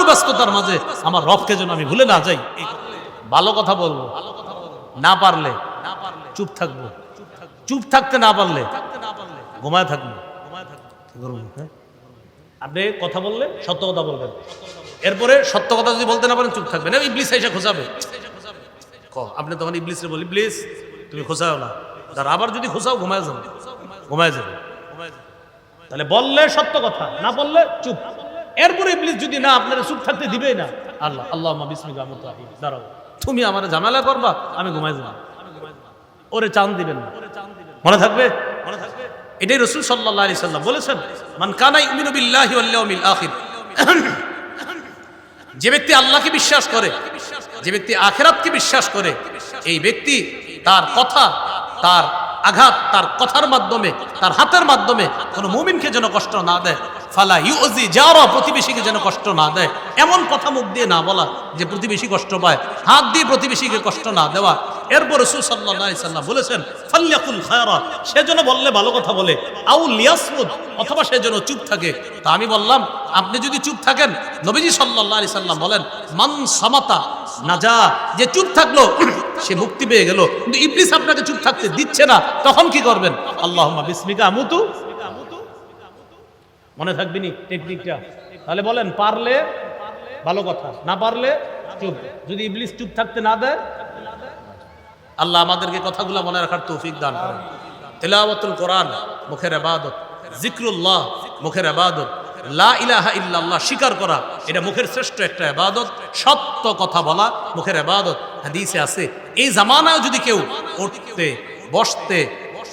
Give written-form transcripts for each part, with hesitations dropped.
ব্যস্ততার মাঝে আমার রবকে যেন আমি ভুলে না যাই। ভালো কথা বলবো, না পারলে চুপ থাকবো, চুপ থাকতে না পারলে ঘুমায় থাকবো। আপনি কথা বললে সত্য কথা বলবেন, এরপরে সত্য কথা যদি বলতে না পারেন চুপ থাকবেন। ইবলিস এসে খোঁচাবে, আপনি তখন ইবলিসরে বলি, ইবলিস তুমি খোঁচাও না, তার আবার যদি খোঁচাও ঘুমায় যাবে, ঘুমায় যাবে। তাহলে বললে সত্য কথা, না বললে চুপ। এরপরে ইবলিস যদি না আপনারা চুপ থাকতে দিবেই না, আল্লাহ আল্লাহুম্মা বিসমিকা মুতাহি, দাঁড়াও তুমি আমার ঝামেলা করবা, আমি ঘুমাই যাব, ওরে চান দিবেন না। মনে থাকবে, মনে থাকবে। এটাই রাসূল সাল্লাল্লাহু আলাইহি সাল্লাম বলেছেন, মান কানা ইউমিনু বিল্লাহি ওয়াল ইয়াউমিল আখির, যে ব্যক্তি আল্লাহকে বিশ্বাস করে, যে ব্যক্তি আখিরাতকে বিশ্বাস করে, এই ব্যক্তি তার কথা, তার আঘাত, তার কথার মাধ্যমে, তার হাতের মাধ্যমে কোনো মুমিনকে যেন কষ্ট না দেয়। ফালা ইউজি জারা, প্রতিবেশীকে যেন কষ্ট না দেয়। এমন কথা মুখ দিয়ে না বলা যে প্রতিবেশী কষ্ট পায়, হাত দিয়ে প্রতিবেশীকে কষ্ট না দেওয়া। এরপর রাসূল সাল্লাল্লাহু আলাইহি সাল্লাম বলেছেন, ফালইয়াকুল খায়রা, সে যেন বললে ভালো কথা বলে, আউ লিয়াসমুদ, অথবা সে যেন চুপ থাকে। তা আমি বললাম, আপনি যদি চুপ থাকেন, নবীজি সাল্লাল্লাহু আলাইহি সাল্লাম বলেন, মান সামাতা নাজা, যে চুপ থাকলো সে মুক্তি পেয়ে গেল। কিন্তু ইবলিস আপনাকে চুপ থাকতে দিচ্ছে না, তখন কি করবেন? আল্লাহুম্মা বিসমিকা আমুতু। মনে থাকবে নি টেকনিকটা? তাহলে বলেন, পারলে ভালো কথা, না পারলে চুপ। যদি ইবলিস চুপ থাকতে না দেয়, আল্লাহ আমাদেরকে কথাগুলো মনে রাখার তৌফিক দান করেন। তিলাওয়াতুল কোরআন মুখের ইবাদত, জিক্রুল্লাহ মুখের ইবাদত, লা ইলাহা ইল্লাল্লাহ স্বীকার করা এটা মুখের শ্রেষ্ঠ একটা ইবাদত। সত্য কথা বলা মুখের ইবাদত। হাদিসে আছে, এই জামানায় যদি কেউ উঠতে বসতে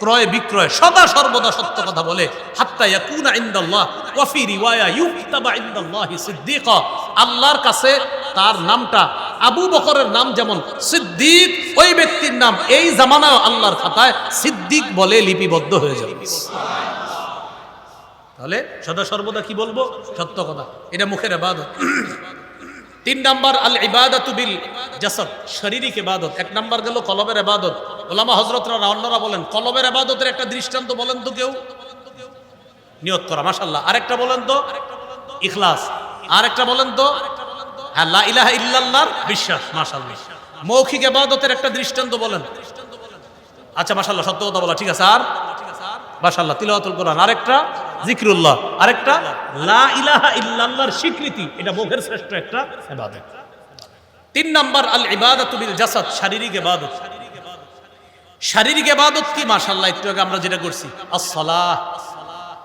ক্রয় বিক্রয় সদা সর্বদা সত্য কথা বলে, হাত্তা ইয়াকুনা ইনদাল্লাহ ওয়া ফি রিওয়ায়া ইউকতাবা ইনদাল্লাহি সিদ্দিকা, আল্লাহর কাছে তার নামটা আবু বকরের নাম যেমন সিদ্দিক, ওই ব্যক্তির নাম এই জামানায় আল্লাহর খাতায় সিদ্দিক বলে লিপিবদ্ধ হয়ে যাবে। তাহলে সদা সর্বদা কি বলবো? সত্য কথা, এটা মুখের ইবাদত। 3 নাম্বার আল ইবাদাতু বিল জাসাদ, শারীরিক ইবাদত। 1 নাম্বার গেল কলবের ইবাদত। উলামা হযরতরা অন্যরা বলেন, কলবের ইবাদতের একটা দৃষ্টান্ত বলেন তো কেউ? নিয়ত করা, মাশাআল্লাহ। আরেকটা বলেন তো? ইখলাস। আরেকটা বলেন তো? হ্যাঁ, লা ইলাহা ইল্লাল্লাহর বিশ্বাস, মাশাআল্লাহ। মৌখিক ইবাদতের একটা দৃষ্টান্ত বলেন। আচ্ছা, মাশাআল্লাহ, সত্য কথা বলা, ঠিক আছে। আর মাশাআল্লাহ তিলাওয়াতুল কোরআন। আরেকটা জিক্রুল্লাহ। আরেকটা লা ইলাহা ইল্লাল্লাহর স্বীকৃতি, এটা মুখের শ্রেষ্ঠ একটা ইবাদত। 3 নাম্বার আল ইবাদাতু বিল জাসাদ, শারীরিক ইবাদত। শারীরিক ইবাদত কি? মাশাআল্লাহ, একটু আগে আমরা যেটা করছি, আসসালাহ,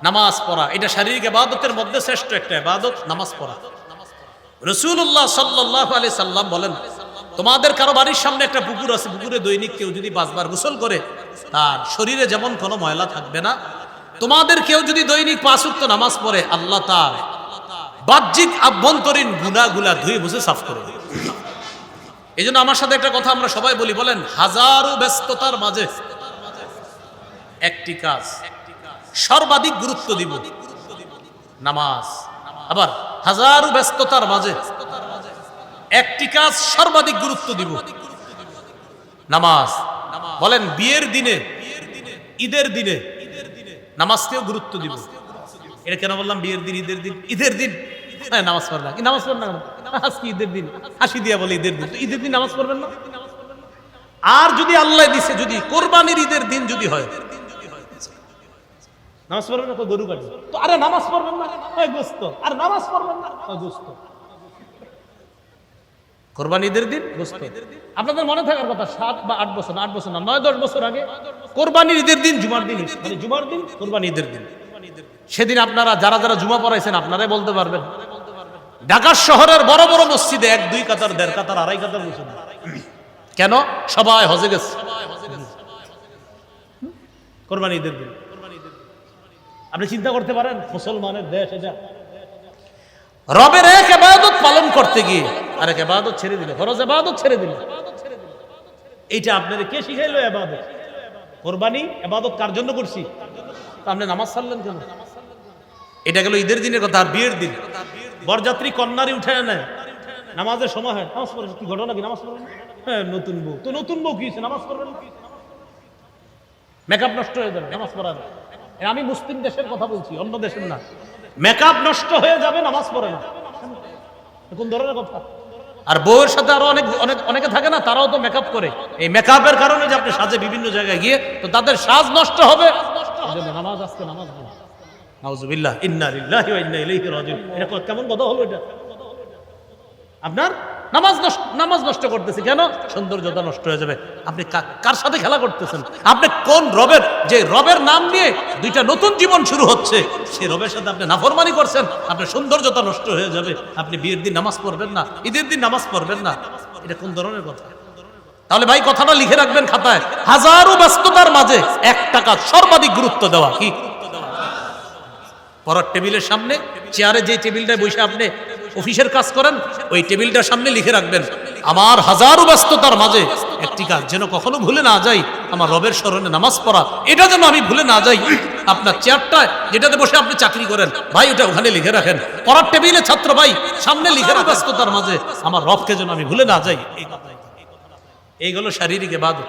নামাজ পড়া, এটা শারীরিক ইবাদতের মধ্যে শ্রেষ্ঠ একটা ইবাদত, নামাজ পড়া। রাসূলুল্লাহ সাল্লাল্লাহু আলাইহি সাল্লাম বলেন, তোমাদের কারো বাড়ির সামনে একটা পুকুর আছে, পুকুরে দৈনিক কেউ যদি 5 বার গোসল করে, তার শরীরে যেমন কোনো ময়লা থাকবে না। তোমাদের কেউ যদি দৈনিক 5 ওয়াক্ত নামাজ পড়ে, আল্লাহ তার বাহ্যিক আভ্যন্তরীণ গুনাহগুলা ধুয়ে মুছে সাফ করে দেবে। এই জন্য আমার সাথে একটা কথা আমরা সবাই বলি, বলেন, হাজারো ব্যস্ততার মাঝে একটি কাজ সর্বাধিক গুরুত্ব দিব, নামাজ। আবার হাজারো ব্যস্ততার মাঝে একটি কাজ সর্বাধিক গুরুত্ব দিব, নামাজ। বলেন, বিয়ের দিনে, ঈদের দিনে নামাজকেও গুরুত্ব দিব। এটা কেন বললাম? বিয়ের দিন, ঈদের দিন, ঈদের দিন হ্যাঁ নামাজ পড়বেন না, কি নামাজ পড়বেন না? আজকে ঈদের দিন, হাসি দিয়া বলে ঈদের দিন, তো ঈদের দিন নামাজ পড়বেন না? আর যদি আল্লাহ দিছে, যদি কোরবানির ঈদের দিন যদি হয়, নামাজ পড়বেন না? তো গরু কাটবে তো, আরে নামাজ পড়বেন না, হয় গোস্ত, আর নামাজ পড়বেন না, হয় গোস্ত। কোরবানি ঈদের দিন গোস্ত। আপনাদের মনে থাকার কথা, 7 বা 8 বছর, 8 বছর না, 9-10 বছর আগে কোরবানির ঈদের দিন জুমার দিন, মানে জুমার দিন কোরবানি ঈদের দিন, সেদিন আপনারা যারা যারা জুমা পড়াইছেন আপনারাই বলতে পারবেন, ঢাকা শহরের বড় বড় মসজিদে 1-2 কাতার, 1.5 কাতার, 2.5 কাতার বসে। কেন? সবাই হজে গেছে কোরবানি ঈদের দিন। আপনি চিন্তা করতে পারেন, মুসলমানের দেশ এটা, রবের এক ইবাদত পালন করতে গিয়ে আরেক ইবাদত ছেড়ে দিল, ফরজ ইবাদত ছেড়ে দিল। এইটা আপনাদের কে শিখাইলো? ইবাদত। কোরবানি ইবাদত কার জন্য করছি? আপনি নামাজ ছাড়লেন কেন? এটা গেল ঈদের দিনের কথা। আর বিয়ের দিন বরযাত্রী কন্যারই উঠায় নেয়, নামাজের সময় হয়, নামাজ পড়বেন। কি ঘটনা? কি নামাজ পড়বেন? হ্যাঁ, নতুন বউ তো, নতুন বউ কি হয়েছে, নামাজ পড়বেন? মেকআপ নষ্ট হয়ে যাবে, নামাজ পড়া যাবে। আমি মুসলিম দেশের কথা বলছি, অন্য দেশের না। মেকআপ নষ্ট হয়ে যাবে, নামাজ পড়ে না। কোন ধরনের কথা? আর বউয়ের সাথে আরো অনেকে থাকে না, তারাও তো মেকআপ করে। এই মেকআপের কারণে যে আপনি সাজে বিভিন্ন জায়গায় গিয়ে তো তাদের সাজ নষ্ট হবে। নামাজ আজকে নামাজ নেই। নাউজুবিল্লাহ, ইন্না লিল্লাহি ওয়া ইন্না ইলাইহি রাজিউন। এটা কেমন কথা হলো এটা? আপনার নামাজ নষ্ট করতেছে কেন? সৌন্দর্যতা নষ্ট হয়ে যাবে। আপনি কার সাথে খেলা করতেছেন? আপনি কোন রবের, যে রবের নাম নিয়ে দুইটা নতুন জীবন শুরু হচ্ছে, সেই রবের সাথে আপনি নাফরমানি করছেন, আপনার সৌন্দর্যতা নষ্ট হয়ে যাবে। আপনি বিয়ের দিন নামাজ পড়বেন না, ঈদের দিন নামাজ পড়বেন না, এটা কোন ধরনের কথা? তাহলে ভাই কথাটা লিখে রাখবেন খাতায়, হাজারো ব্যস্ততার মাঝে একটা কাজ সর্বাধিক গুরুত্ব দেওয়া। কি? পড়ার টেবিলের সামনে, চেয়ারে যে টেবিলটায় বসে আপনি অফিসের কাজ করেন, ওই টেবিলটার সামনে লিখে রাখবেন, আমার হাজারো ব্যস্ততার মাঝে একটি কাজ যেন কখনো ভুলে না যাই, আমার রবের স্মরণে নামাজ পড়া, এটা যেন আমি ভুলে না যাই। আপনার চেয়ারটায় যেটাতে বসে আপনি চাকরি করেন ভাই, ওটা ওখানে লিখে রাখেন। পড়ার টেবিলে ছাত্র ভাই সামনে লিখে রাখেন, ব্যস্ততার মাঝে আমার রবকে যেন আমি ভুলে না যাই। এইগুলো শারীরিক ইবাদত।